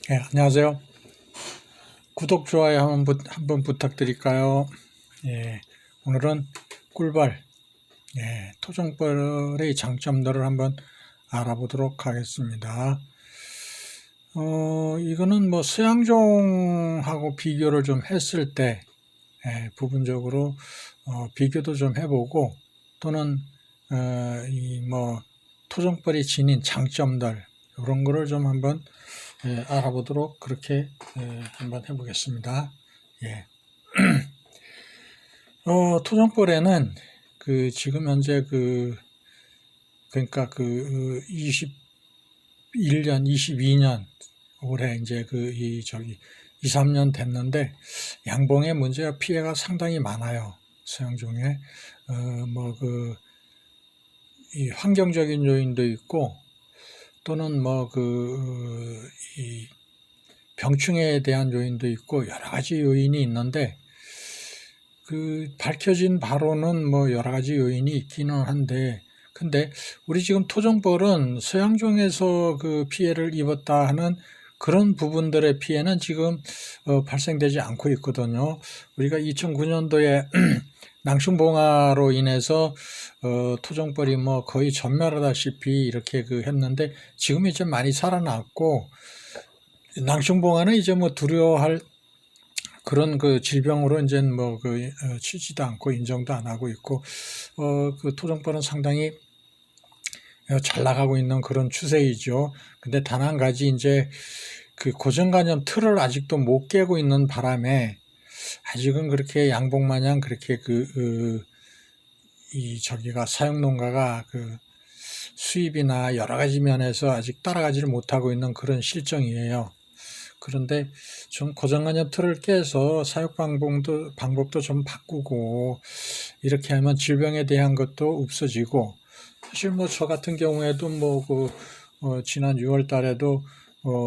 안녕하세요. 구독, 좋아요 한번 부탁드릴까요? 오늘은 꿀벌, 토종벌의 장점들을 한번 알아보도록 하겠습니다. 이거는 뭐 서양종하고 비교를 좀 했을 때, 부분적으로 비교도 좀 해보고, 또는 이 뭐 토종벌이 지닌 장점들, 이런 거를 좀 한번 알아보도록 그렇게 한번 해보겠습니다. 토종벌에는 지금 현재 그러니까 21년, 22년 올해 이제 2, 3년 됐는데 양봉의 문제와 피해가 상당히 많아요. 서양종에 이 환경적인 요인도 있고 또는 이 병충해에 대한 요인도 있고 여러 가지 요인이 있는데 밝혀진 바로는 뭐 여러 가지 요인이 있기는 한데 근데 우리 지금 토종벌은 서양종에서 피해를 입었다 하는 그런 부분들의 피해는 지금 발생되지 않고 있거든요. 우리가 2009년도에 낭충봉화로 인해서 토종벌이 뭐 거의 전멸하다시피 이렇게 했는데 지금 이제 많이 살아났고 낭충봉화는 이제 뭐 두려워할 그런 질병으로 이제 치지도 않고 인정도 안 하고 있고 토종벌은 상당히 잘 나가고 있는 그런 추세이죠. 근데 단 한 가지 이제 고정관념 틀을 아직도 못 깨고 있는 바람에 아직은 그렇게 양봉 마냥 그렇게 저기가 사육농가가 수입이나 여러 가지 면에서 아직 따라가지를 못하고 있는 그런 실정이에요. 그런데 좀 고정관념 틀을 깨서 사육 방법도 좀 바꾸고 이렇게 하면 질병에 대한 것도 없어지고 사실 뭐 저 같은 경우에도 지난 6월 달에도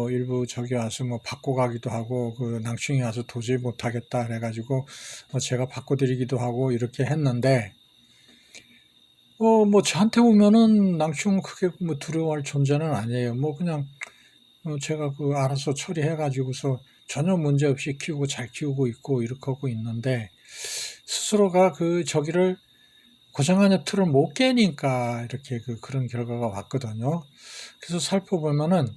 일부 저기 와서 뭐 바꿔 가기도 하고 낭충이 와서 도저히 못하겠다 그래가지고 제가 바꿔드리기도 하고 이렇게 했는데 뭐 저한테 오면은 낭충은 크게 뭐 두려워할 존재는 아니에요. 뭐 그냥 제가 알아서 처리해가지고서 전혀 문제 없이 키우고 잘 키우고 있고 이렇게 하고 있는데 스스로가 저기를 고정관념 틀을 못 깨니까 이렇게 그런 결과가 왔거든요. 그래서 살펴보면은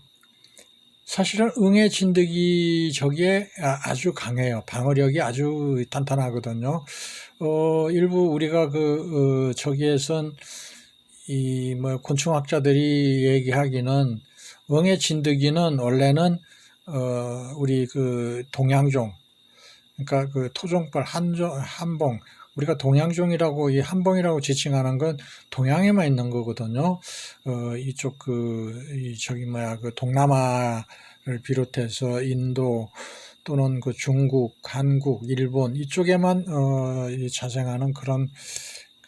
사실은 응애 진드기 저기에 아주 강해요. 방어력이 아주 탄탄하거든요. 일부 우리가 저기에선 이 뭐 곤충학자들이 얘기하기는 응애 진드기는 원래는 우리 동양종 그러니까 토종벌 한봉 우리가 동양종이라고 이 한봉이라고 지칭하는 건 동양에만 있는 거거든요. 이쪽 동남아를 비롯해서 인도 또는 중국, 한국, 일본 이쪽에만 자생하는 그런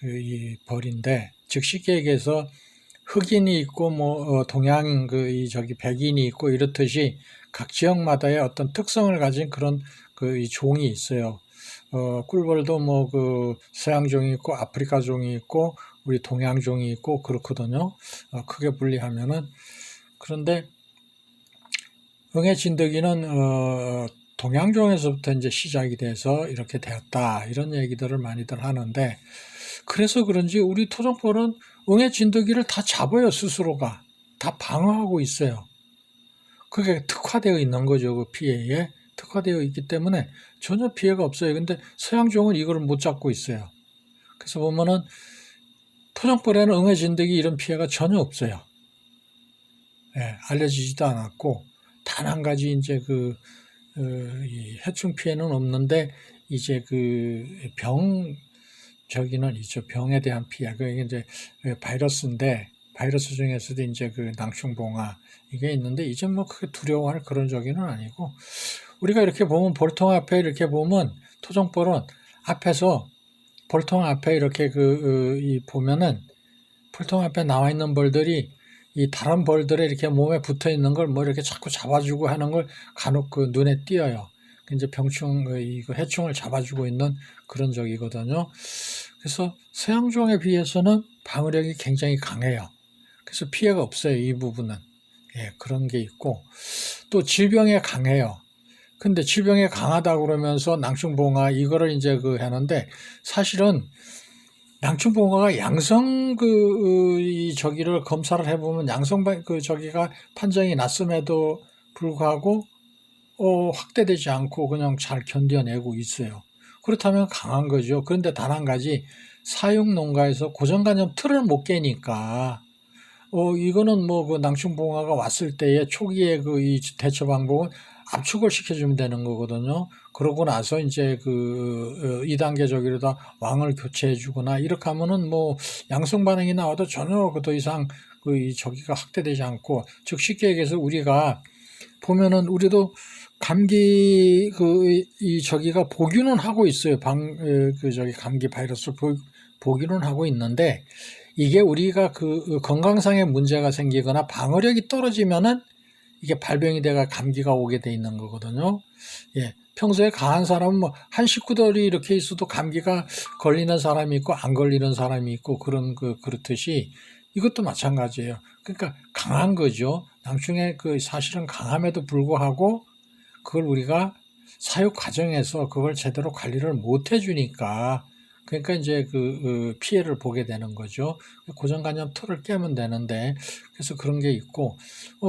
이 벌인데 즉 쉽게 얘기해서 흑인이 있고 동양 백인이 있고 이렇듯이 각 지역마다의 어떤 특성을 가진 그런 이 종이 있어요. 꿀벌도 서양종이 있고 아프리카 종이 있고 우리 동양 종이 있고 그렇거든요. 크게 분리하면은 그런데 응애 진드기는 동양종에서부터 이제 시작이 돼서 이렇게 되었다 이런 얘기들을 많이들 하는데 그래서 그런지 우리 토종벌은 응애 진드기를 다 잡아요. 스스로가 다 방어하고 있어요. 그게 특화되어 있는 거죠. 그 피해에 특화되어 있기 때문에 전혀 피해가 없어요. 근데 서양종은 이걸 못 잡고 있어요. 그래서 보면은 토종벌에는 응애 진드기 이런 피해가 전혀 없어요. 알려지지도 않았고 단 한 가지 이제 이 해충 피해는 없는데 이제 저기는 있죠. 병에 대한 피해. 그게 이제 바이러스인데 바이러스 중에서도 이제 낭충봉화 이게 있는데 이제 뭐 크게 두려워할 그런 저기는 아니고 우리가 이렇게 보면 벌통 앞에 이렇게 보면 토종벌은 앞에서 벌통 앞에 이렇게 보면은 벌통 앞에 나와 있는 벌들이 이 다른 벌들에 이렇게 몸에 붙어 있는 걸 뭐 이렇게 자꾸 잡아주고 하는 걸 간혹 눈에 띄어요. 이제 병충, 이거 해충을 잡아주고 있는 그런 적이거든요. 그래서 서양종에 비해서는 방어력이 굉장히 강해요. 그래서 피해가 없어요. 이 부분은. 그런 게 있고 또 질병에 강해요. 근데 질병에 강하다 그러면서 낭충봉화 이거를 이제 하는데 사실은 낭충봉화가 양성 이 저기를 검사를 해보면 양성 저기가 판정이 났음에도 불구하고 확대되지 않고 그냥 잘 견뎌내고 있어요. 그렇다면 강한 거죠. 그런데 단 한 가지 사육 농가에서 고정간염 틀을 못 깨니까 이거는 그 낭충봉화가 왔을 때의 초기에 이 대처 방법은 압축을 시켜주면 되는 거거든요. 그러고 나서 이제 2단계 저기로다 왕을 교체해 주거나 이렇게 하면은 양성 반응이 나와도 전혀 더 이상 이 저기가 확대되지 않고, 즉 쉽게 얘기해서 우리가 보면은 우리도 감기 이 저기가 보기는 하고 있어요. 감기 바이러스 보기는 하고 있는데 이게 우리가 건강상의 문제가 생기거나 방어력이 떨어지면은 이게 발병이 돼가 감기가 오게 돼 있는 거거든요. 예. 평소에 강한 사람은 한 식구들이 이렇게 있어도 감기가 걸리는 사람이 있고 안 걸리는 사람이 있고 그렇듯이 이것도 마찬가지예요. 그러니까 강한 거죠. 낭충에 사실은 강함에도 불구하고 그걸 우리가 사육 과정에서 그걸 제대로 관리를 못 해주니까 그러니까 이제 피해를 보게 되는 거죠. 고정간염 틀을 깨면 되는데, 그래서 그런 게 있고,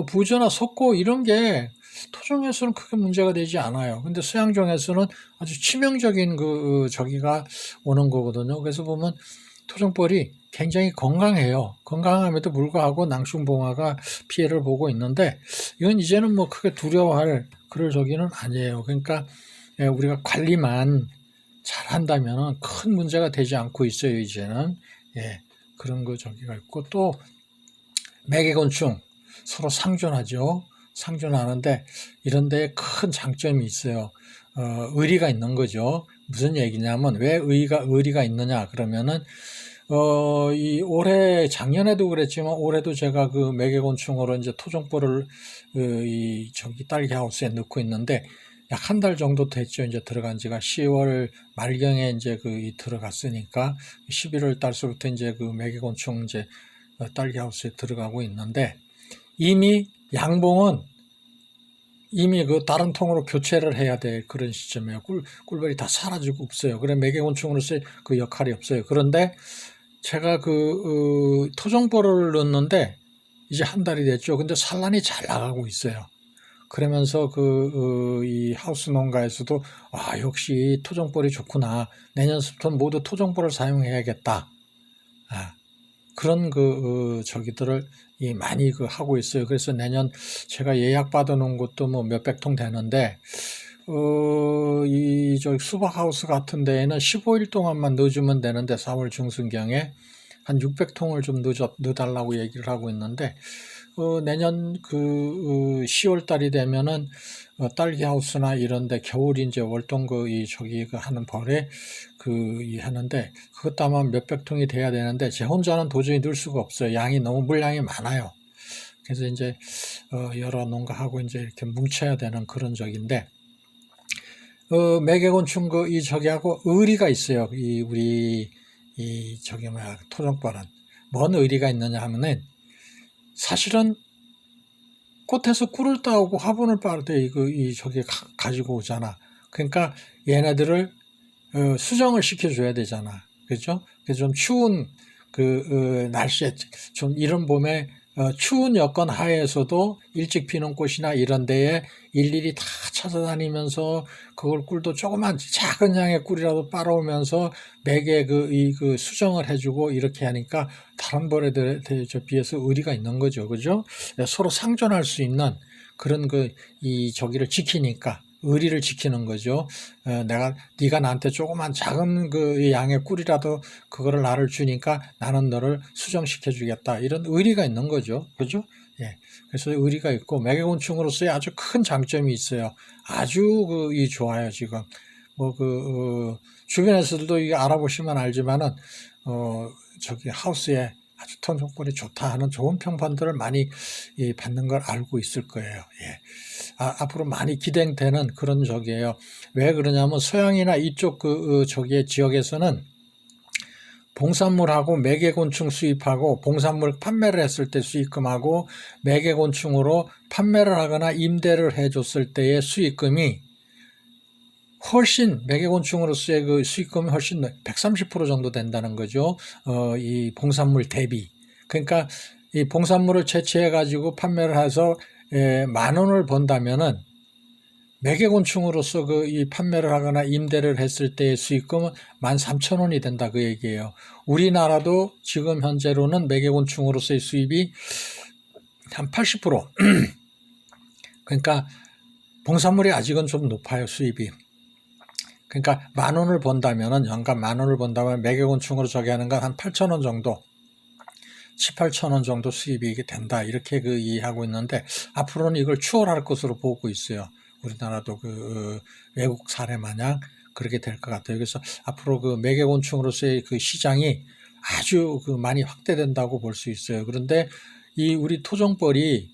부조나 석고 이런 게 토종에서는 크게 문제가 되지 않아요. 근데 수양종에서는 아주 치명적인 저기가 오는 거거든요. 그래서 보면 토종벌이 굉장히 건강해요. 건강함에도 불구하고 낭충봉화가 피해를 보고 있는데, 이건 이제는 크게 두려워할 그럴 저기는 아니에요. 그러니까 우리가 관리만 잘 한다면 큰 문제가 되지 않고 있어요, 이제는. 예, 그런 저기가 있고, 또 매개곤충 서로 상존하죠. 상존하는데 이런 데에 큰 장점이 있어요. 의리가 있는 거죠. 무슨 얘기냐면 왜 의리가 있느냐 그러면은 올해 작년에도 그랬지만 올해도 제가 매개곤충으로 이제 토종벌을 딸기 하우스에 넣고 있는데 약 한 달 정도 됐죠. 이제 들어간 지가 10월 말경에 이제 들어갔으니까 11월 달서부터 이제 매개곤충 이제 딸기 하우스에 들어가고 있는데 이미 양봉은 이미 다른 통으로 교체를 해야 될 그런 시점이에요. 꿀벌이 다 사라지고 없어요. 그래 매개곤충으로서의 역할이 없어요. 그런데 제가 토종벌을 넣었는데 이제 한 달이 됐죠. 근데 산란이 잘 나가고 있어요. 그러면서 이 하우스 농가에서도 역시 토종벌이 좋구나. 내년부터는 모두 토종벌을 사용해야겠다. 그런 저기들을 많이 하고 있어요. 그래서 내년 제가 예약 받아놓은 것도 몇백 통 되는데 저 수박 하우스 같은 데에는 15일 동안만 넣어주면 되는데 4월 중순경에 한 600통을 좀 넣어달라고 얘기를 하고 있는데 내년 10월 달이 되면은 딸기 하우스나 이런데 겨울 이제 월동 저기 하는 벌에 하는데 그것도 아마 몇백 통이 돼야 되는데 제 혼자는 도저히 넣을 수가 없어요. 양이 너무 물량이 많아요. 그래서 이제 여러 농가하고 이제 이렇게 뭉쳐야 되는 그런 적인데 매개곤충 저기하고 의리가 있어요. 우리 저기 토종벌은 뭔 의리가 있느냐 하면은 사실은 꽃에서 꿀을 따오고 화분을 빨 때 저기 가지고 오잖아. 그러니까 얘네들을 수정을 시켜줘야 되잖아. 그죠? 그래서 좀 추운 날씨에 좀 이런 봄에 추운 여건 하에서도 일찍 피는 꽃이나 이런 데에 일일이 다 찾아다니면서 그걸 꿀도 조그만 작은 양의 꿀이라도 빨아오면서 매개 수정을 해주고 이렇게 하니까 다른 벌에 비해서 의리가 있는 거죠. 그죠? 서로 상존할 수 있는 그런 저기를 지키니까 의리를 지키는 거죠. 네가 나한테 조그만 작은 양의 꿀이라도 그거를 나를 주니까 나는 너를 수정시켜 주겠다. 이런 의리가 있는 거죠. 그죠? 예. 그래서 의리가 있고 매개곤충으로서의 아주 큰 장점이 있어요. 아주 좋아요, 지금. 주변에서도 이거 알아보시면 알지만은, 저기 하우스에 아주 토종벌이 좋다 하는 좋은 평판들을 많이 받는 걸 알고 있을 거예요. 예. 앞으로 많이 기대되는 그런 적이에요. 왜 그러냐면 서양이나 이쪽 저기의 지역에서는 봉산물하고 매개곤충 수입하고 봉산물 판매를 했을 때 수익금하고 매개곤충으로 판매를 하거나 임대를 해줬을 때의 수익금이 훨씬 매개곤충으로서의 그 수익금이 훨씬 130% 정도 된다는 거죠. 이 봉산물 대비. 그러니까 이 봉산물을 채취해 가지고 판매를 해서 10,000원을 번다면은 매개곤충으로서 그 이 판매를 하거나 임대를 했을 때의 수익금은 13,000원이 된다 그 얘기예요. 우리나라도 지금 현재로는 매개곤충으로서의 수입이 한 80%. 그러니까 봉산물이 아직은 좀 높아요, 수입이. 그러니까 10,000원을 번다면은 연간 10,000원을 번다면 매개곤충으로 저기 하는 건 한 8,000원 정도, 7,000~8,000원 정도 수입이 된다 이렇게 그 이해하고 있는데 앞으로는 이걸 추월할 것으로 보고 있어요. 우리나라도 그 외국 사례 마냥 그렇게 될 것 같아요. 그래서 앞으로 그 매개곤충으로서의 그 시장이 아주 그 많이 확대된다고 볼 수 있어요. 그런데 이 우리 토종벌이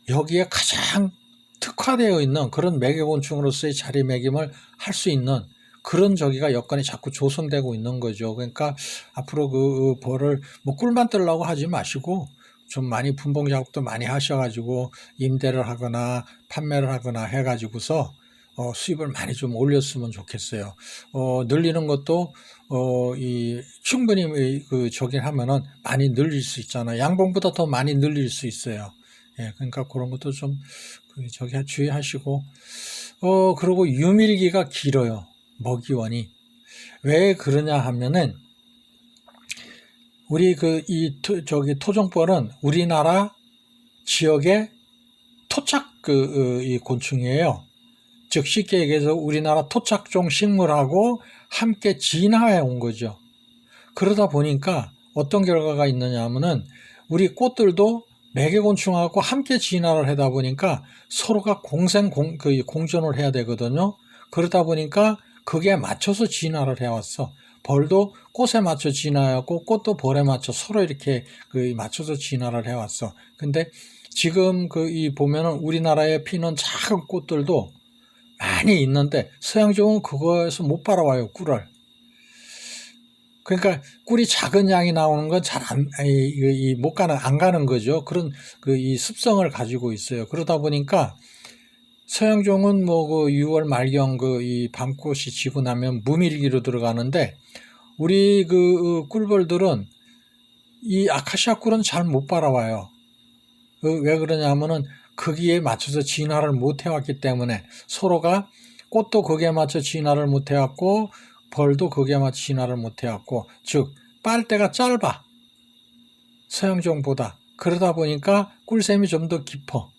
여기에 가장 특화되어 있는 그런 매개곤충으로서의 자리매김을 할 수 있는 그런 저기가 여건이 자꾸 조성되고 있는 거죠. 그러니까 앞으로 그 벌을 뭐 꿀만 뜨려고 하지 마시고 좀 많이 분봉 작업도 많이 하셔가지고 임대를 하거나 판매를 하거나 해가지고서 수입을 많이 좀 올렸으면 좋겠어요. 늘리는 것도 이 충분히 그 저기 하면은 많이 늘릴 수 있잖아요. 양봉보다 더 많이 늘릴 수 있어요. 예, 그러니까 그런 것도 좀 저기 주의하시고 그리고 유밀기가 길어요. 먹이원이 왜 그러냐 하면은 우리 저기 토종벌은 우리나라 지역의 토착 이 곤충이에요. 즉 쉽게 얘기해서 우리나라 토착종 식물하고 함께 진화해 온 거죠. 그러다 보니까 어떤 결과가 있느냐 하면은 우리 꽃들도 매개곤충하고 함께 진화를 하다 보니까 서로가 공전을 해야 되거든요. 그러다 보니까 그게 맞춰서 진화를 해왔어. 벌도 꽃에 맞춰 진화하고 꽃도 벌에 맞춰 서로 이렇게 맞춰서 진화를 해왔어. 근데 지금 이 보면은 우리나라에 피는 작은 꽃들도 많이 있는데 서양종은 그거에서 못 빨아와요, 꿀을. 그러니까 꿀이 작은 양이 나오는 건 잘 안 가는 거죠. 그런 이 습성을 가지고 있어요. 그러다 보니까 서양종은 뭐 6월 말경 이 밤꽃이 지고 나면 무밀기로 들어가는데 우리 꿀벌들은 이 아카시아 꿀은 잘 못 빨아와요. 왜 그러냐면은 거기에 맞춰서 진화를 못 해왔기 때문에 서로가 꽃도 거기에 맞춰 진화를 못 해왔고 벌도 거기에 맞춰 진화를 못 해왔고 즉 빨대가 짧아 서양종보다. 그러다 보니까 꿀샘이 좀 더 깊어.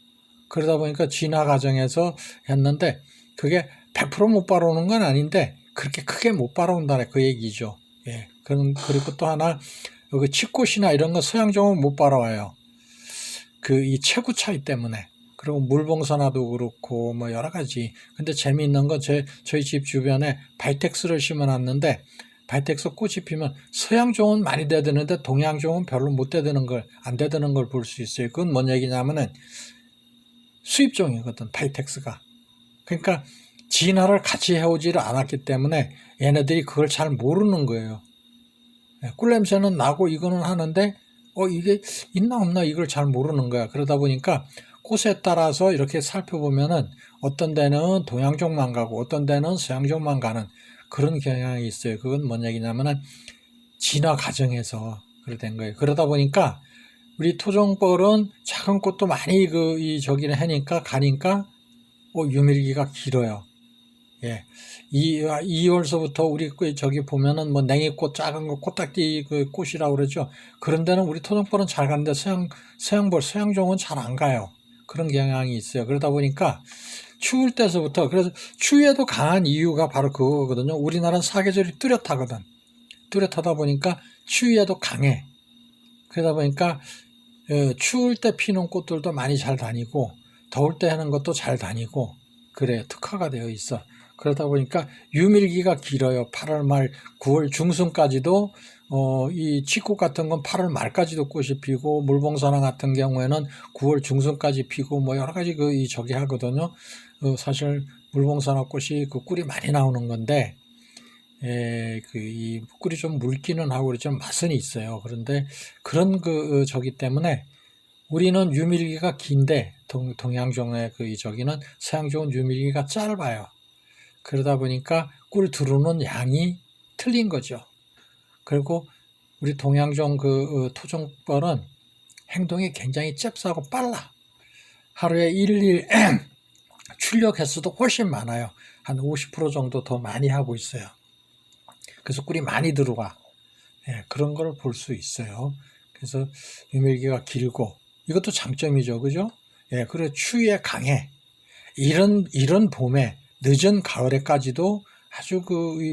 그러다 보니까 진화 과정에서 했는데 그게 100% 못 빨아오는 건 아닌데 그렇게 크게 못 빨아온다는 그 얘기죠. 예. 그리고 또 하나 여기 치꽃이나 이런 거 서양종은 못 빨아와요. 이 체구 차이 때문에. 그리고 물봉선화도 그렇고 뭐 여러 가지. 근데 재미있는 건 저희 집 주변에 발텍스를 심어놨는데 발텍스 꽃이 피면 서양종은 많이 대드는데 동양종은 별로 못 대드는 걸, 안 대드는 걸 볼 수 있어요. 그건 뭔 얘기냐면은 수입종이거든, 발텍스가. 그러니까 진화를 같이 해오지를 않았기 때문에 얘네들이 그걸 잘 모르는 거예요. 꿀냄새는 나고 이거는 하는데 이게 있나 없나 이걸 잘 모르는 거야. 그러다 보니까 꽃에 따라서 이렇게 살펴보면은 어떤 데는 동양종만 가고 어떤 데는 서양종만 가는 그런 경향이 있어요. 그건 뭔 얘기냐면은 진화 과정에서 그렇게 된 거예요. 그러다 보니까 우리 토종벌은 작은 꽃도 많이 저기를 하니까 가니까 유밀기가 길어요. 예. 2월서부터 우리 저기 보면은 뭐 냉이꽃 작은 거 코딱지 꽃이라고 그러죠. 그런 데는 우리 토종벌은 잘 가는데 서양종은 잘 안 가요. 그런 경향이 있어요. 그러다 보니까 추울 때서부터 그래서 추위에도 강한 이유가 바로 그거거든요. 우리나라는 사계절이 뚜렷하거든. 뚜렷하다 보니까 추위에도 강해. 그러다 보니까 추울 때 피는 꽃들도 많이 잘 다니고 더울 때 하는 것도 잘 다니고 그래요. 특화가 되어 있어. 그러다 보니까 유밀기가 길어요. 8월 말, 9월 중순까지도 이 치꽃 같은 건 8월 말까지도 꽃이 피고 물봉선화 같은 경우에는 9월 중순까지 피고 뭐 여러 가지 저기 하거든요. 사실 물봉선화 꽃이 꿀이 많이 나오는 건데 이 꿀이 좀 묽기는 하고 좀 맛은 있어요. 그런데 그런 저기 때문에 우리는 유밀기가 긴데 동양종의 이 저기는 서양종은 유밀기가 짧아요. 그러다 보니까 꿀 들어오는 양이 틀린 거죠. 그리고 우리 동양종 토종벌은 행동이 굉장히 잽싸고 빨라. 하루에 일일 출력 횟수도 훨씬 많아요. 한 50% 정도 더 많이 하고 있어요. 그래서 꿀이 많이 들어와. 그런 걸 볼 수 있어요. 그래서 유밀기가 길고 이것도 장점이죠, 그죠? 그리고 추위에 강해. 이런 봄에 늦은 가을에까지도 아주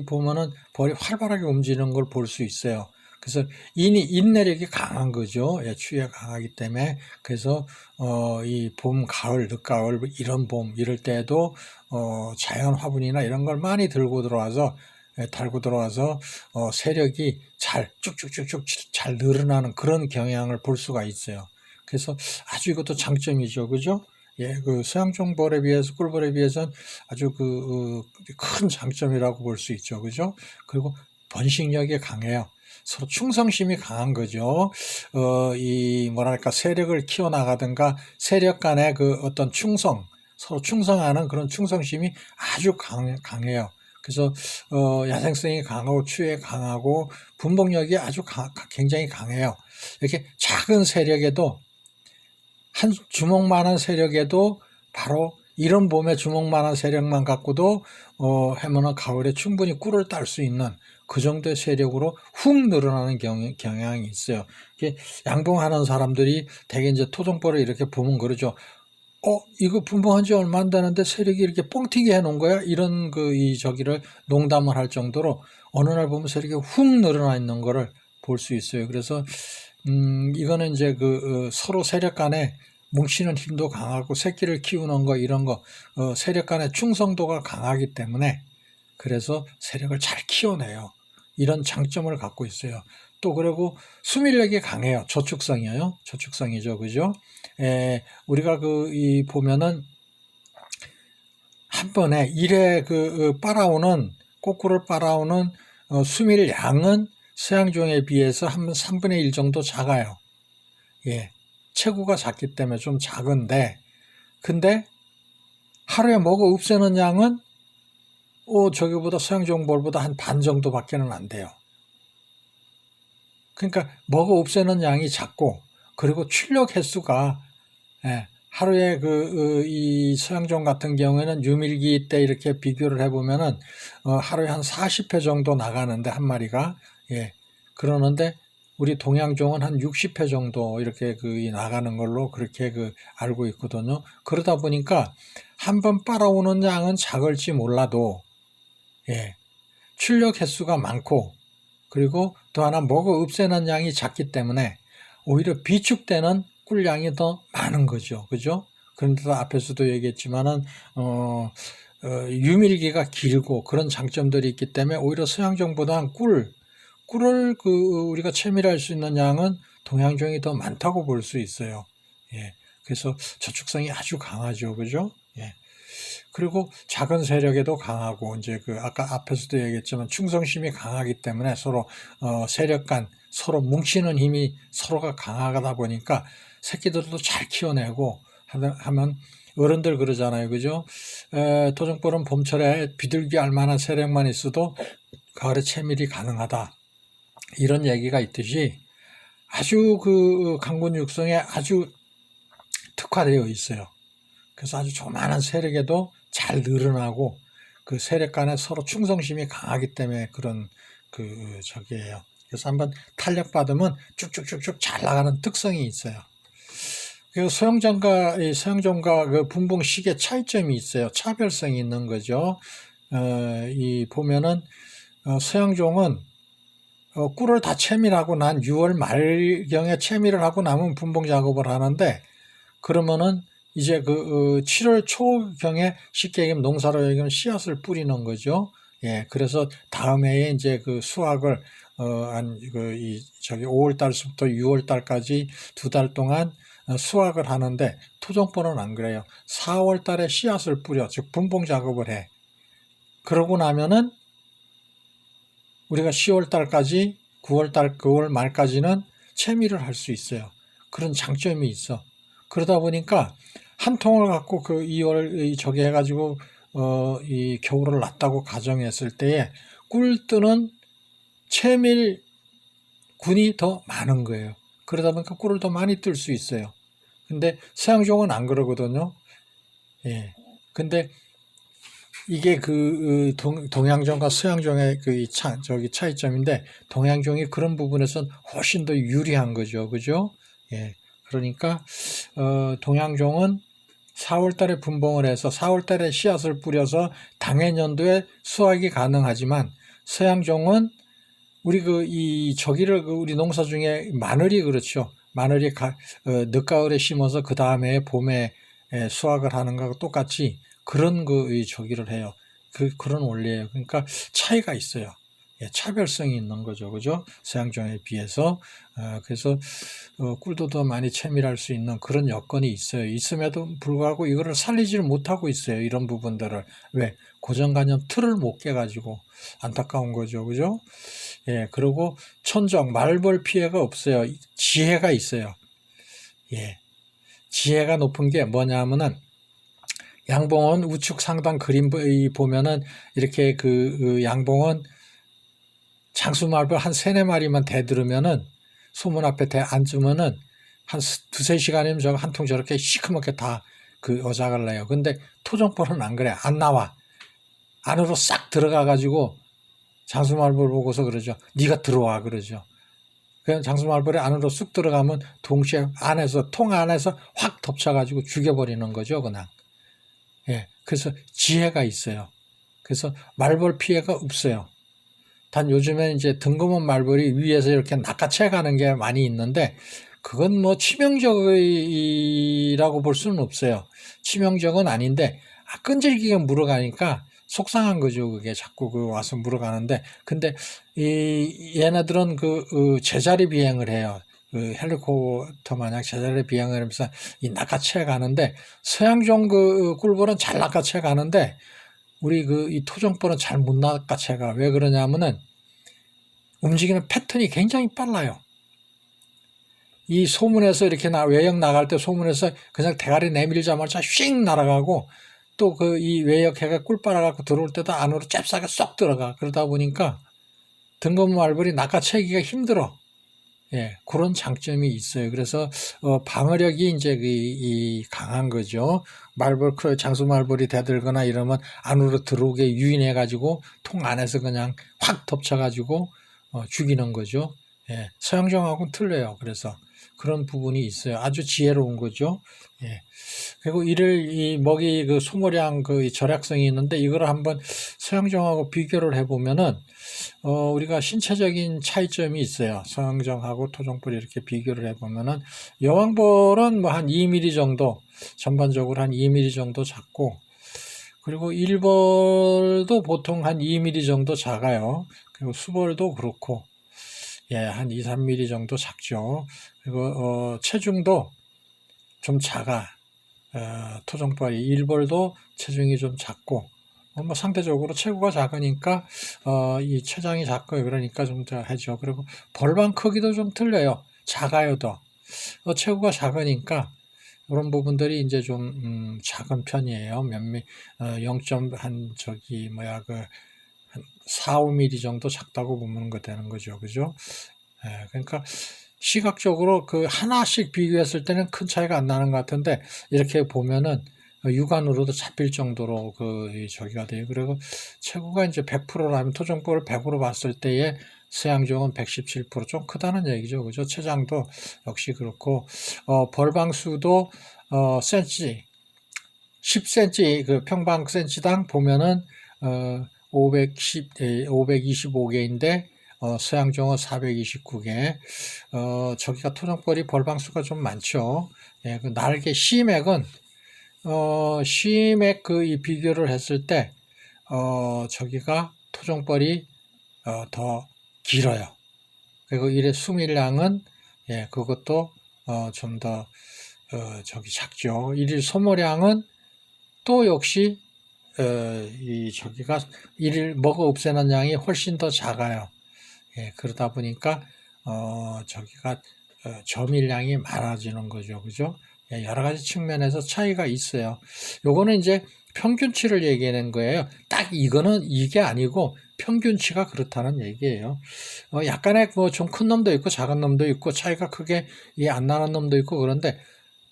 보면은 벌이 활발하게 움직이는 걸 볼 수 있어요. 그래서 인내력이 강한 거죠. 추위에 강하기 때문에. 그래서 이 봄, 가을, 늦가을 이런 봄 이럴 때도 자연 화분이나 이런 걸 많이 달고 들어와서 세력이 잘 쭉쭉쭉쭉 잘 늘어나는 그런 경향을 볼 수가 있어요. 그래서 아주 이것도 장점이죠, 그죠? 서양종 벌에 비해서 꿀벌에 비해서는 아주 큰 장점이라고 볼 수 있죠, 그죠? 그리고 번식력이 강해요. 서로 충성심이 강한 거죠. 세력을 키워나가든가 세력 간의 어떤 서로 충성하는 그런 충성심이 아주 강해요. 그래서 야생성이 강하고 추위에 강하고 분봉력이 아주 굉장히 강해요. 이렇게 작은 세력에도 한 주먹만한 세력에도 바로 이런 봄에 주먹만한 세력만 갖고도 해마나 가을에 충분히 꿀을 딸 수 있는 그 정도의 세력으로 훅 늘어나는 경향이 있어요. 양봉하는 사람들이 대개 이제 토종벌을 이렇게 보면 그러죠. 이거 분봉한 지 얼마 안 되는데 세력이 이렇게 뻥튀기 해놓은 거야? 이런 저기를 농담을 할 정도로 어느 날 보면 세력이 훅 늘어나 있는 거를 볼 수 있어요. 그래서, 이거는 이제 서로 세력 간에 뭉치는 힘도 강하고 새끼를 키우는 거 이런 거, 세력 간의 충성도가 강하기 때문에 그래서 세력을 잘 키워내요. 이런 장점을 갖고 있어요. 또 그리고 수밀력이 강해요. 저축성이에요. 저축성이죠. 그죠? 우리가 보면은 한 번에 일에 꼬꾸를 빨아오는 수밀량은 서양종에 비해서 한 3분의 1 정도 작아요. 체구가 작기 때문에 좀 작은데, 근데 하루에 먹어 없애는 양은 저기보다 서양종 벌보다 한 반 정도밖에는 안 돼요. 그러니까 먹어 없애는 양이 작고, 그리고 출력 횟수가 하루에 이 서양종 같은 경우에는 유밀기 때 이렇게 비교를 해보면은 하루에 한 40회 정도 나가는데 한 마리가 그러는데 우리 동양종은 한 60회 정도 이렇게 나가는 걸로 그렇게 알고 있거든요. 그러다 보니까 한번 빨아오는 양은 작을지 몰라도 출력 횟수가 많고 그리고 또 하나 먹어 없애는 양이 작기 때문에 오히려 비축되는 꿀량이 더 많은 거죠. 그죠? 그런데도 앞에서도 얘기했지만은, 유밀기가 길고 그런 장점들이 있기 때문에 오히려 서양종보다 꿀을 우리가 채밀할 수 있는 양은 동양종이 더 많다고 볼 수 있어요. 그래서 저축성이 아주 강하죠. 그죠? 그리고 작은 세력에도 강하고, 이제 아까 앞에서도 얘기했지만 충성심이 강하기 때문에 서로, 세력 간 서로 뭉치는 힘이 서로가 강하다 보니까 새끼들도 잘 키워내고 하면 어른들 그러잖아요. 그죠? 토종벌은 봄철에 비둘기 알만한 세력만 있어도 가을에 채밀이 가능하다. 이런 얘기가 있듯이 아주 강군 육성에 아주 특화되어 있어요. 그래서 아주 조만한 세력에도 잘 늘어나고 그 세력 간에 서로 충성심이 강하기 때문에 그런 저기예요. 그래서 한번 탄력받으면 쭉쭉쭉쭉 잘 나가는 특성이 있어요. 그리고 서양종과 분봉식의 차이점이 있어요. 차별성이 있는 거죠. 보면은 서양종은 꿀을 다 채밀하고 난 6월 말경에 채밀을 하고 남은 분봉 작업을 하는데 그러면은 이제 7월 초경에 쉽게 얘기하면 농사로 얘기하면 씨앗을 뿌리는 거죠. 그래서 다음 해에 이제 수확을 한 5월 달부터 6월 달까지 2달 동안 수확을 하는데 토종벌은 안 그래요. 4월 달에 씨앗을 뿌려 즉 분봉 작업을 해. 그러고 나면은 우리가 10월 달까지 9월 말까지는 채미를 할 수 있어요. 그런 장점이 있어. 그러다 보니까 한 통을 갖고 그 2월 저기 해가지고 이 겨울을 났다고 가정했을 때에 꿀 뜨는 채밀 군이 더 많은 거예요. 그러다 보니까 꿀을 더 많이 뜰 수 있어요. 근데 서양종은 안 그러거든요. 예. 근데 이게 그 동양종과 서양종의 그 차이점인데, 동양종이 그런 부분에선 훨씬 더 유리한 거죠. 그죠? 예. 그러니까 동양종은 4월 달에 분봉을 해서 4월 달에 씨앗을 뿌려서 당해년도에 수확이 가능하지만, 서양종은 우리 우리 농사 중에 마늘이 그렇죠. 마늘이 늦가을에 심어서 그 다음에 봄에 수확을 하는 거하고 똑같이 그런 저기를 해요. 그런 원리예요. 그러니까 차이가 있어요. 예, 차별성이 있는 거죠. 그죠? 서양종에 비해서. 그래서 꿀도 더 많이 채밀할 수 있는 그런 여건이 있어요. 있음에도 불구하고 이거를 살리지를 못하고 있어요. 이런 부분들을. 왜? 고정관념 틀을 못 깨가지고 안타까운 거죠. 그죠? 예, 그리고 천적, 말벌 피해가 없어요. 지혜가 있어요. 예. 지혜가 높은 게 뭐냐면은, 양봉은 우측 상단 그림 보면은 이렇게 양봉은 장수말벌 한 3-4마리만 대들으면은, 소문 앞에 앉으면은 한 2-3시간이면 저거 한 통 저렇게 시커멓게 다 어작을 내요. 근데 토종벌은 안 그래. 안 나와. 안으로 싹 들어가가지고 장수말벌 보고서 그러죠. 네가 들어와 그러죠. 그냥 장수말벌이 안으로 쑥 들어가면 동시에 통 안에서 확 덮쳐가지고 죽여버리는 거죠. 그냥. 예. 그래서 지혜가 있어요. 그래서 말벌 피해가 없어요. 단 요즘에 이제 등검은 말벌이 위에서 이렇게 낚아채 가는 게 많이 있는데, 그건 뭐 치명적이라고 볼 수는 없어요. 치명적은 아닌데, 끈질기게 물어가니까 속상한 거죠. 그게 자꾸 와서 물어가는데, 근데 얘네들은 제자리 비행을 해요. 헬리콥터 마냥 제자리 비행을 하면서 낚아채 가는데, 서양종 꿀벌은 잘 낚아채 가는데, 우리 이 토종벌은 잘 못 낚아채 가. 왜 그러냐면은, 움직이는 패턴이 굉장히 빨라요. 이 소문에서 이렇게 외역 나갈 때 소문에서 그냥 대가리 내밀자마자 휙 날아가고, 또 이 외역해가 꿀 빨아갖고 들어올 때도 안으로 잽싸게 쏙 들어가. 그러다 보니까 등검 말벌이 낚아채기가 힘들어. 예, 그런 장점이 있어요. 그래서 방어력이 이제 강한 거죠. 장수 말벌이 대들거나 이러면 안으로 들어오게 유인해 가지고 통 안에서 그냥 확 덮쳐 가지고 죽이는 거죠. 예, 서양종하고는 틀려요. 그래서 그런 부분이 있어요. 아주 지혜로운 거죠. 예. 그리고 이 먹이 소모량 절약성이 있는데, 이거를 한번 서양종하고 비교를 해보면은 우리가 신체적인 차이점이 있어요. 서양종하고 토종벌 이렇게 비교를 해보면은, 여왕벌은 뭐 한 2mm 정도, 전반적으로 한 2mm 정도 작고, 그리고 일벌도 보통 한 2mm 정도 작아요. 그리고 수벌도 그렇고, 예, 한 2-3mm 정도 작죠. 그리고 체중도 좀 작아. 토종벌이 일벌도 체중이 좀 작고, 뭐 상대적으로 체구가 작으니까 이 체장이 작고 그러니까 좀 더 하죠. 그리고 벌방 크기도 좀 틀려요. 작아요 더. 체구가 작으니까 그런 부분들이 이제 좀 작은 편이에요. 0. 한 한 4-5mm 정도 작다고 보면 되는 거죠. 그죠? 예, 그러니까 시각적으로 하나씩 비교했을 때는 큰 차이가 안 나는 것 같은데, 이렇게 보면은 육안으로도 잡힐 정도로 저기가 돼요. 그리고 체구가 이제 100%라면 토종벌을 100으로 봤을 때에 서양종은 117%좀 크다는 얘기죠. 그죠? 체장도 역시 그렇고, 벌방수도 센치 10cm 평방 센치당 보면은 525개인데 서양종은 429개. 저기가 토종벌이 벌방수가 좀 많죠. 예, 날개 C맥은 C맥 이 비교를 했을 때 저기가 토종벌이 더 길어요. 그리고 일의 수밀량은 예, 그것도 좀 더 저기 작죠. 일일 소모량은 또 역시 저기가 일일 먹어 없애는 양이 훨씬 더 작아요. 예, 그러다 보니까 저기가 저밀량이 많아지는 거죠. 그죠? 예, 여러 가지 측면에서 차이가 있어요. 요거는 이제 평균치를 얘기하는 거예요. 딱 이거는 이게 아니고 평균치가 그렇다는 얘기예요. 약간의 뭐 좀 큰 놈도 있고 작은 놈도 있고 차이가 크게 안 나는 놈도 있고 그런데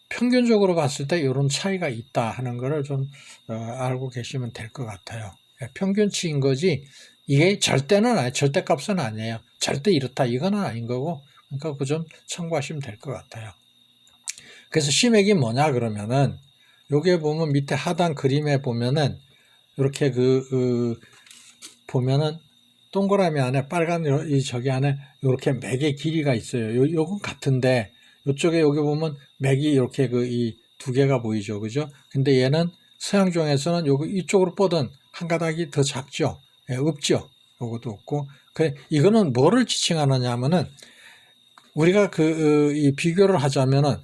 평균적으로 봤을 때 이런 차이가 있다 하는 거를 좀 알고 계시면 될 것 같아요. 예, 평균치인 거지 이게 절대는 아니, 절대값은 아니에요. 절대 이렇다 이거는 아닌 거고 그러니까 그 좀 참고하시면 될 것 같아요. 그래서 C맥이 뭐냐 그러면은 여기에 보면 밑에 하단 그림에 보면은 이렇게 보면은 동그라미 안에 빨간 저기 안에 이렇게 맥의 길이가 있어요. 요건 같은데 이쪽에 여기 보면 맥이 이렇게 이 두 개가 보이죠. 그죠? 근데 얘는 서양종에서는 이쪽으로 뻗은 한 가닥이 더 작죠. 예, 없죠. 요것도 없고. 이거는 뭐를 지칭하느냐 하면은 우리가 이 비교를 하자면은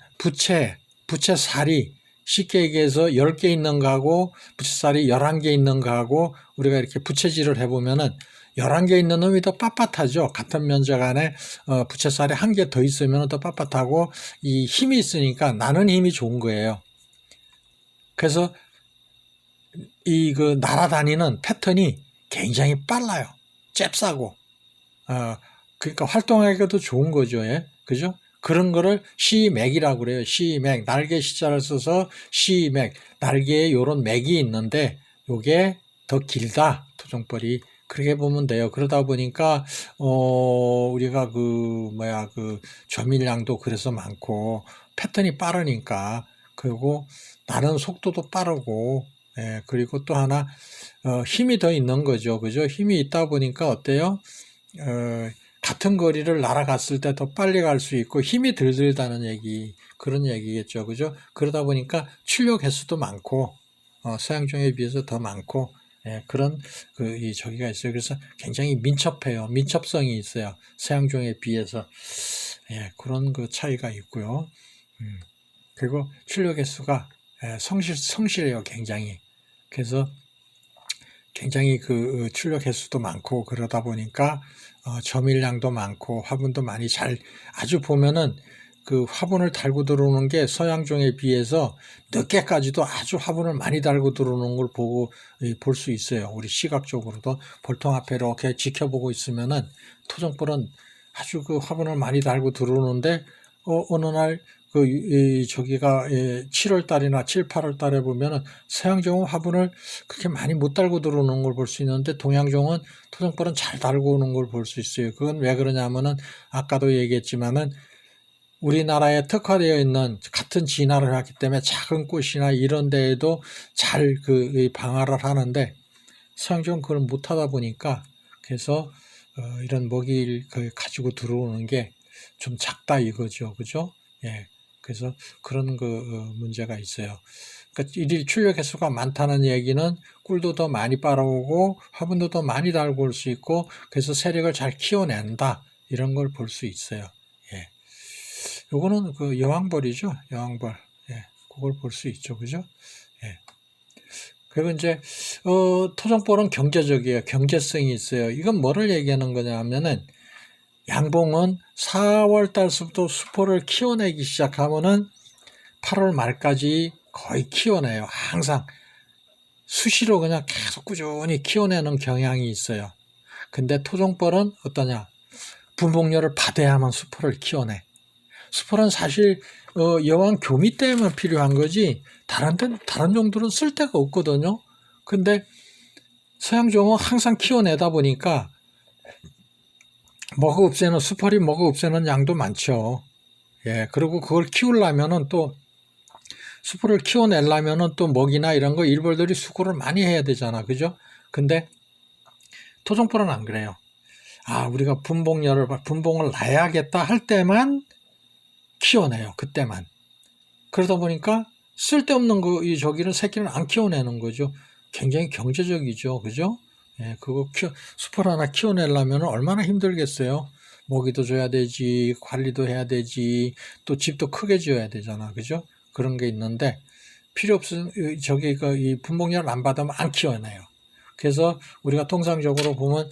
부채살이 쉽게 얘기해서 10개 있는 거하고 부채살이 11개 있는 거하고 우리가 이렇게 부채질을 해보면은 11개 있는 놈이 더 빳빳하죠. 같은 면적 안에 부채살이 한 개 더 있으면 더 빳빳하고 이 힘이 있으니까 나는 힘이 좋은 거예요. 그래서 날아다니는 패턴이 굉장히 빨라요. 잽싸고 그러니까 활동하기도 좋은 거죠. 예? 그죠? 그런 거를 C맥이라고 그래요. C맥. 날개 C자를 써서 C맥. 날개에 요런 맥이 있는데 요게 더 길다. 토종벌이. 그렇게 보면 돼요. 그러다 보니까 우리가 저밀량도 그래서 많고 패턴이 빠르니까 그리고 나는 속도도 빠르고 예, 그리고 또 하나 힘이 더 있는 거죠. 그죠? 힘이 있다 보니까 어때요? 같은 거리를 날아갔을 때 더 빨리 갈 수 있고 힘이 덜 들다는 그런 얘기겠죠. 그죠? 그러다 보니까 출력 횟수도 많고 서양종에 비해서 더 많고 예, 그런 저기가 있어요. 그래서 굉장히 민첩해요. 민첩성이 있어요. 서양종에 비해서 예, 그런 차이가 있고요. 그리고 출력 횟수가 성실해요. 굉장히. 그래서 굉장히 출력 횟수도 많고 그러다 보니까 저밀량도 많고 화분도 많이 아주 보면은 화분을 달고 들어오는 게 서양종에 비해서 늦게까지도 아주 화분을 많이 달고 들어오는 걸 볼 수 있어요. 우리 시각적으로도 볼통 앞에 이렇게 지켜보고 있으면은 토종벌은 아주 화분을 많이 달고 들어오는데 어느 날 저기가 7월 달이나 7, 8월 달에 보면은 서양종은 화분을 그렇게 많이 못 달고 들어오는 걸 볼 수 있는데 동양종은 토종벌은 잘 달고 오는 걸 볼 수 있어요. 그건 왜 그러냐면은 아까도 얘기했지만은 우리나라에 특화되어 있는 같은 진화를 하기 때문에 작은 꽃이나 이런 데에도 잘 방화를 하는데 서양종은 그걸 못 하다 보니까 그래서 이런 먹이를 가지고 들어오는 게 좀 작다 이거죠. 그죠? 예. 그래서 그런 문제가 있어요. 그러니까 일일 출력 횟수가 많다는 얘기는 꿀도 더 많이 빨아오고 화분도 더 많이 달고 올 수 있고 그래서 세력을 잘 키워낸다 이런 걸 볼 수 있어요. 예. 요거는 여왕벌이죠. 여왕벌. 예. 그걸 볼 수 있죠. 그죠? 예. 그리고 이제 토종벌은 경제적이에요. 경제성이 있어요. 이건 뭐를 얘기하는 거냐 하면은 양봉은 4월 달부터 수포를 키워내기 시작하면은 8월 말까지 거의 키워내요. 항상 수시로 그냥 계속 꾸준히 키워내는 경향이 있어요. 근데 토종벌은 어떠냐? 분봉열을 받아야만 수포를 키워내. 수포는 사실 여왕 교미 때문에 필요한 거지 다른 종들은 쓸 데가 없거든요. 근데 서양종은 항상 키워내다 보니까 수포리 먹어 없애는 양도 많죠. 예, 그리고 그걸 키우려면은 또 수포를 키워내려면은 또 먹이나 이런 거 일벌들이 수고를 많이 해야 되잖아. 그죠? 근데 토종벌은 안 그래요. 우리가 분봉을 놔야겠다 할 때만 키워내요. 그때만. 그러다 보니까 쓸데없는 저기는 새끼는 안 키워내는 거죠. 굉장히 경제적이죠. 그죠? 예, 수포를 하나 키워내려면 얼마나 힘들겠어요. 먹이도 줘야 되지, 관리도 해야 되지, 또 집도 크게 지어야 되잖아. 그죠? 그런 게 있는데, 필요 없은, 이 분봉열 안 받으면 안 키워내요. 그래서 우리가 통상적으로 보면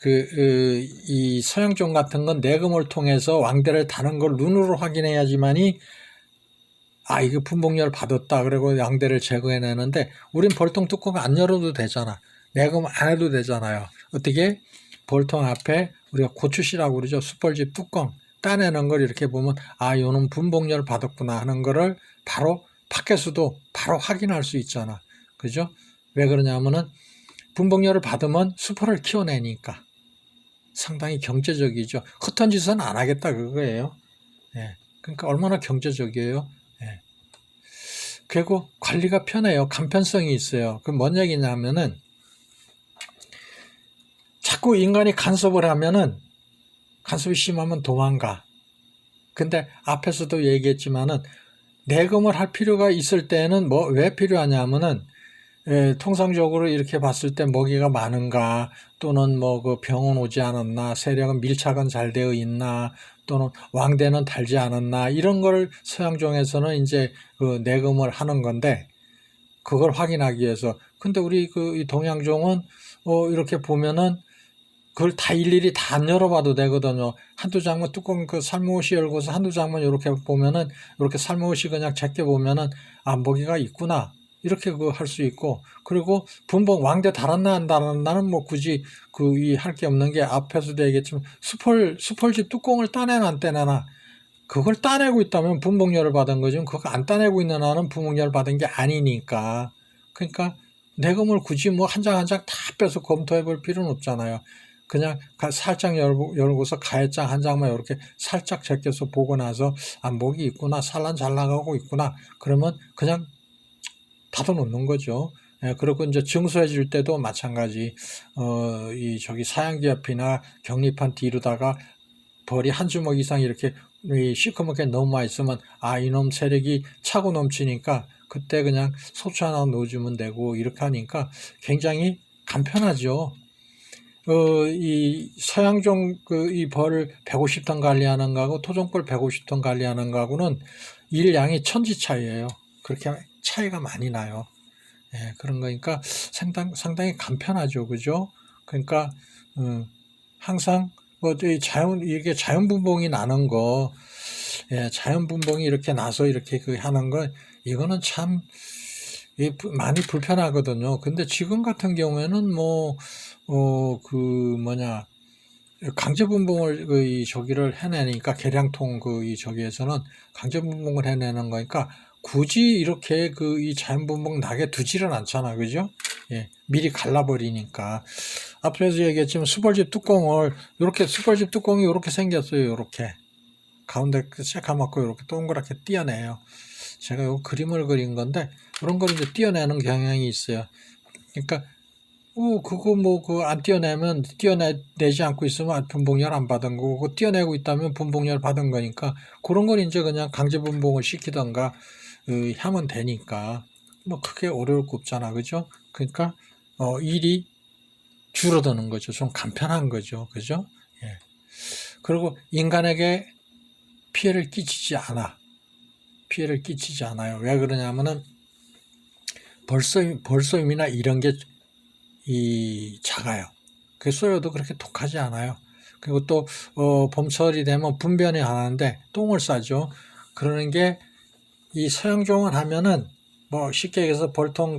이 서양종 같은 건 내금을 통해서 왕대를 다는 걸 눈으로 확인해야지만이 이거 분봉열 받았다 그리고 왕대를 제거해내는데 우린 벌통 뚜껑 안 열어도 되잖아. 내금 안 해도 되잖아요. 어떻게? 벌통 앞에 우리가 고추씨라고 그러죠. 숯벌집 뚜껑 따내는 걸 이렇게 보면 요는 분봉열 받았구나 하는 거를 바로 밖에서도 바로 확인할 수 있잖아. 그죠? 왜 그러냐면은 분봉열을 받으면 수포를 키워내니까 상당히 경제적이죠. 헛된 짓은 안 하겠다 그거예요. 예. 그러니까 얼마나 경제적이에요. 예. 그리고 관리가 편해요. 간편성이 있어요. 그 뭔 얘기냐면은 자꾸 인간이 간섭을 하면은 간섭이 심하면 도망가. 근데 앞에서도 얘기했지만은 내금을 할 필요가 있을 때는 왜 필요하냐면은 통상적으로 이렇게 봤을 때 먹이가 많은가 또는 그 병은 오지 않았나 세력은 밀착은 잘 되어 있나 또는 왕대는 달지 않았나 이런 걸 서양종에서는 이제 그 내금을 하는 건데 그걸 확인하기 위해서 근데 우리 이 동양종은 이렇게 보면은 그걸 다 일일이 다 안 열어봐도 되거든요. 한두 장만 뚜껑 살모시 열고서 한두 장만 이렇게 보면은 이렇게 살모시 그냥 제껴 보면은 먹이가 있구나. 이렇게 할 수 있고 그리고 분봉 왕대 달았나 안 달았나는 굳이 할 게 없는 게 앞에서도 얘기했지만 수펄집 뚜껑을 따내나 안 따내나 그걸 따내고 있다면 분봉열을 받은 거지 그거 안 따내고 있는 한은 분봉열 받은 게 아니니까 그러니까 내금을 굳이 한 장 한 장 다 빼서 검토해 볼 필요는 없잖아요. 그냥 살짝 열고서 가해장 한 장만 이렇게 살짝 제껴서 보고 나서 목이 있구나 산란 잘 나가고 있구나 그러면 그냥 닫아놓는 거죠. 그리고 이제 증수해 줄 때도 마찬가지 사양기업이나 격리판 뒤로다가 벌이 한 주먹 이상 이렇게 시커멓게 너무 있으면 이놈 세력이 차고 넘치니까 그때 그냥 소주 하나 넣어주면 되고 이렇게 하니까 굉장히 간편하죠. 이 서양종 이 벌을 150톤 관리하는 거하고 토종벌 150톤 관리하는 거하고는 일량이 천지 차이예요. 그렇게 차이가 많이 나요. 그런 거니까 상당히 간편하죠. 그죠? 그러니까 항상 이게 자연분봉이 나는 거 자연분봉이 이렇게 나서 이렇게 하는 거 이거는 참 많이 불편하거든요. 근데 지금 같은 경우에는 강제분봉을 저기를 해내니까 계량통 저기에서는 강제분봉을 해내는 거니까 굳이 이렇게 이 자연분봉 나게 두지를 않잖아. 그죠? 미리 갈라버리니까. 앞에서 얘기했지만 수벌집 뚜껑을 수벌집 뚜껑이 이렇게 생겼어요. 이렇게 가운데 새까맣고 이렇게 동그랗게 띄어내요. 제가 요 그림을 그린 건데 그런 걸 이제 띄어내는 경향이 있어요. 그러니까 그거 안 띄어내면 띄어내지 않고 있으면 분봉열 안 받은 거고 띄어내고 있다면 분봉열 받은 거니까 그런 걸 이제 그냥 강제 분봉을 시키던가 하면 되니까 크게 어려울 거 없잖아. 그죠? 그러니까 일이 줄어드는 거죠. 좀 간편한 거죠. 그죠? 그리고 인간에게 피해를 끼치지 않아요. 왜 그러냐면은 벌쏘임이나 이런 게 작아요. 그 쏘여도 그렇게 독하지 않아요. 그리고 또 봄철이 되면 분변이 하는데 똥을 싸죠. 그러는 게 이 서양종을 하면은 쉽게 얘기해서 벌통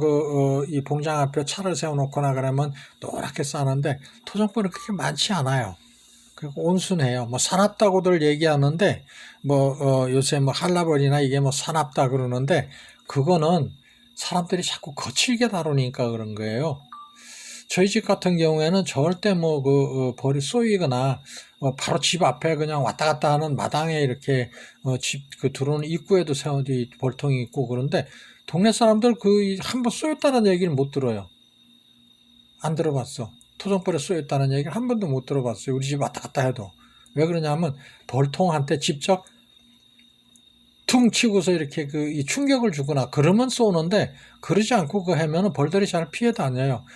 이 봉장 앞에 차를 세워놓거나 그러면 노랗게 싸는데 토종벌은 그렇게 많지 않아요. 그리고 온순해요. 사납다고들 얘기하는데 요새 한라벌이나 이게 사납다 그러는데 그거는 사람들이 자꾸 거칠게 다루니까 그런 거예요. 저희 집 같은 경우에는 절대 벌이 쏘이거나 바로 집 앞에 그냥 왔다 갔다 하는 마당에 이렇게 집 들어오는 입구에도 세워진 벌통이 있고 그런데 동네 사람들 한번 쏘였다는 얘기를 못 들어요. 안 들어봤어. 토종벌에 쏘였다는 얘기를 한 번도 못 들어봤어요. 우리 집 왔다 갔다 해도. 왜 그러냐면 벌통한테 직접 퉁 치고서 이렇게 이 충격을 주거나 그러면 쏘는데 그러지 않고 그거 하면은 벌들이 잘 피해 다녀요.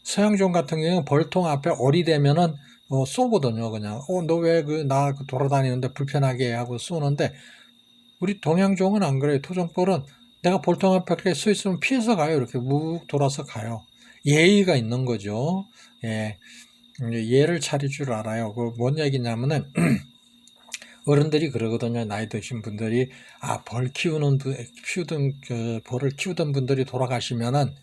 서양종 같은 경우는 벌통 앞에 어리 되면은 쏘거든요. 그냥 너 왜 나 돌아다니는데 불편하게 하고 쏘는데 우리 동양종은 안 그래요. 토종벌은 내가 벌통 앞에 그렇게 서 있으면 피해서 가요. 이렇게 묵 돌아서 가요. 예의가 있는 거죠. 예. 예를 차릴 줄 알아요. 그 뭔 얘기냐면은 어른들이 그러거든요. 나이 드신 분들이 벌 키우던 벌을 키우던 분들이 돌아가시면은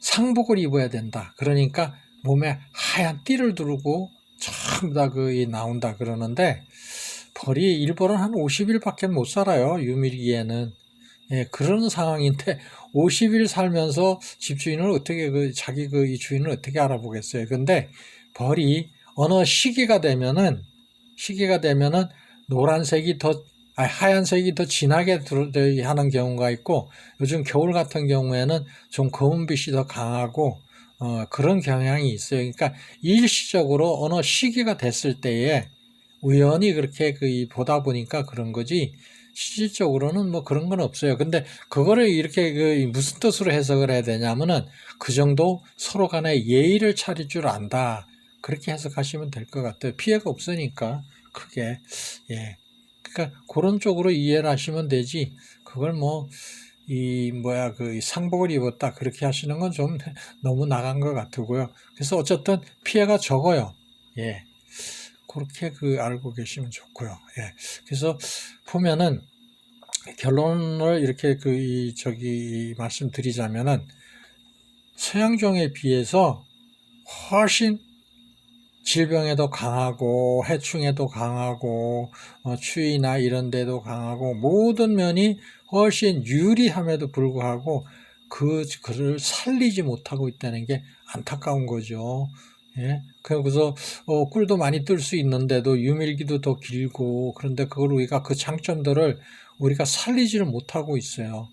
상복을 입어야 된다. 그러니까 몸에 하얀 띠를 두르고 전부 다 나온다 그러는데 벌이 일벌은 한 50일밖에 못 살아요. 유밀기에는. 예, 그런 상황인데 50일 살면서 집주인을 어떻게 자기 이 주인을 어떻게 알아보겠어요. 근데 벌이 어느 시기가 되면은 노란색이 하얀색이 더 진하게 하는 경우가 있고, 요즘 겨울 같은 경우에는 좀 검은빛이 더 강하고 그런 경향이 있어요. 그러니까 일시적으로 어느 시기가 됐을 때에 우연히 그렇게 보다 보니까 그런 거지, 실질적으로는 뭐 그런 건 없어요. 근데 그거를 이렇게 무슨 뜻으로 해석을 해야 되냐면은 그 정도 서로 간에 예의를 차릴 줄 안다. 그렇게 해석하시면 될 것 같아요. 피해가 없으니까 크게. 예. 그러니까 그런 쪽으로 이해를 하시면 되지. 그걸 상복을 입었다 그렇게 하시는 건 좀 너무 나간 것 같고요. 그래서 어쨌든 피해가 적어요. 예. 그렇게 알고 계시면 좋고요. 예. 그래서 보면은 결론을 이렇게 말씀드리자면은 서양종에 비해서 훨씬 질병에도 강하고 해충에도 강하고 추위나 이런 데도 강하고 모든 면이 훨씬 유리함에도 불구하고 그를 살리지 못하고 있다는 게 안타까운 거죠. 예. 그래서 꿀도 많이 뜰 수 있는데도 유밀기도 더 길고, 그런데 그걸 우리가 그 장점들을 우리가 살리지를 못하고 있어요.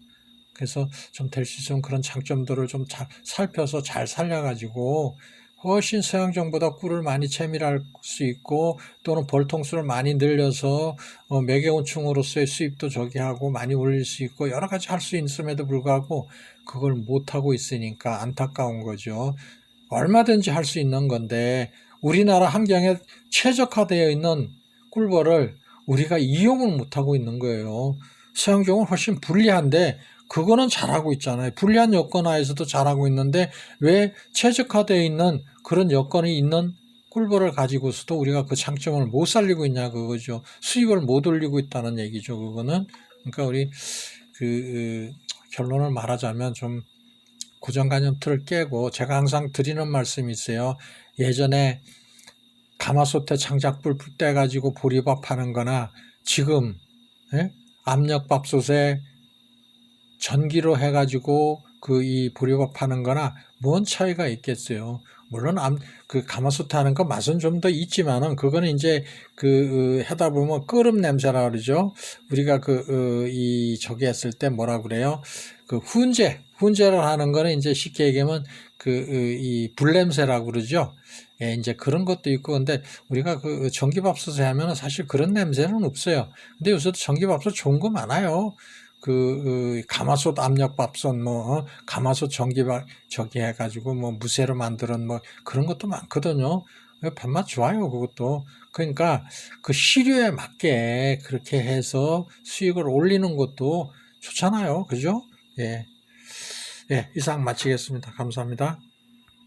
그래서 좀 될 수 있으면 그런 장점들을 좀 살펴서 잘 살려가지고 훨씬 서양종보다 꿀을 많이 채밀할 수 있고, 또는 벌통수를 많이 늘려서 매개곤충으로서의 수입도 저기 하고 많이 올릴 수 있고 여러 가지 할 수 있음에도 불구하고 그걸 못하고 있으니까 안타까운 거죠. 얼마든지 할 수 있는 건데 우리나라 환경에 최적화되어 있는 꿀벌을 우리가 이용을 못하고 있는 거예요. 서양종은 훨씬 불리한데 그거는 잘하고 있잖아요. 불리한 여건 하에서도 잘하고 있는데 왜 최적화되어 있는 그런 여건이 있는 꿀벌을 가지고서도 우리가 그 장점을 못 살리고 있냐 그거죠. 수입을 못 올리고 있다는 얘기죠. 그거는. 그러니까 우리 결론을 말하자면 좀 고정관념 틀을 깨고, 제가 항상 드리는 말씀이 있어요. 예전에 가마솥에 장작불 떼가지고 보리밥 하는 거나 지금 압력밥솥에 전기로 해가지고 이 보리밥 하는 거나 뭔 차이가 있겠어요. 물론 가마솥에 하는 거 맛은 좀 더 있지만은 그거는 이제 하다 보면 끓음 냄새라 그러죠. 우리가 저기 했을 때 뭐라 그래요? 훈제를 하는 거는 이제 쉽게 얘기하면 이 불냄새라고 그러죠. 예, 이제 그런 것도 있고, 근데 우리가 전기밥솥에 하면은 사실 그런 냄새는 없어요. 근데 요새도 전기밥솥 좋은 거 많아요. 가마솥 압력밥솥 가마솥 저기 해가지고 무쇠로 만드는 그런 것도 많거든요. 밥맛 좋아요, 그것도. 그러니까 그 시류에 맞게 그렇게 해서 수익을 올리는 것도 좋잖아요. 그죠? 예. 예, 이상 마치겠습니다. 감사합니다.